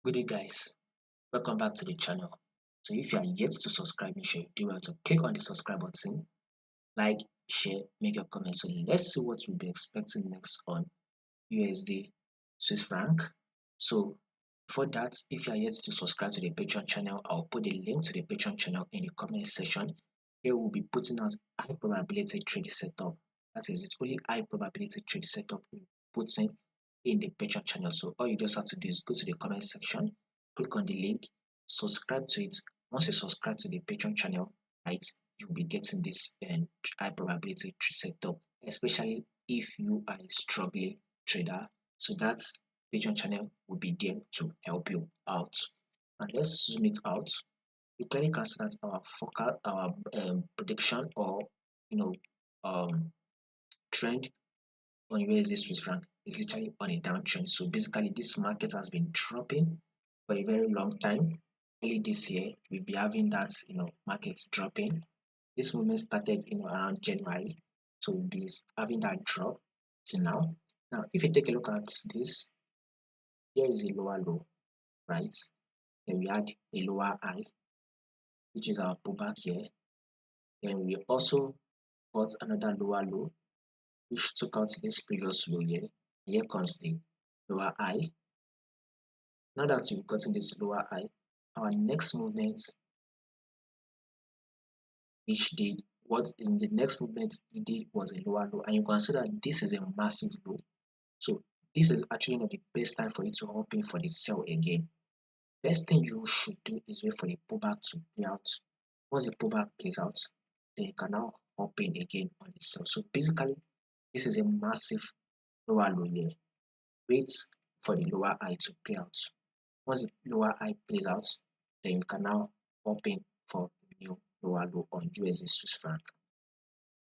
Good day guys, welcome back to the channel. So if you are yet to subscribe, make sure you do well to click on the subscribe button, like, share, make your comments. So let's see what we'll be expecting next on USD Swiss franc. So before that, if you are yet to subscribe to the Patreon channel, I'll put the link to the Patreon channel in the comment section. Here we'll be putting out high probability trade setup. That is, it's only high probability trade setup we're putting in the Patreon channel. So all you just have to do is go to the comment section, click on the link, subscribe to it. Once you subscribe to the Patreon channel, right, you'll be getting this high probability trade setup, especially if you are a struggling trader. So that Patreon channel will be there to help you out. And let's zoom it out. You clearly can see that our forecast, our prediction, or trend on USD Swiss franc is literally on a downtrend. So basically, this market has been dropping for a very long time. Early this year, we'll be having that market dropping. This movement started around January, so we'll be having that drop till now. Now, if you take a look at this, here is a lower low, right? Then we had a lower high, which is our pullback here. Then we also got another lower low, which took out this previous low here. Here comes the lower high. Now that we've gotten this lower high, our next movement, which did what in the next movement it did was a lower low, and you can see that this is a massive low. So this is actually not the best time for you to hop in for the sell again. Best thing you should do is wait for the pullback to play out. Once the pullback plays out, then you can now hop in again on the sell. So basically, this is a massive lower low here. Wait for the lower high to play out. Once the lower high plays out, then you can now hop in for new lower low on USD Swiss franc.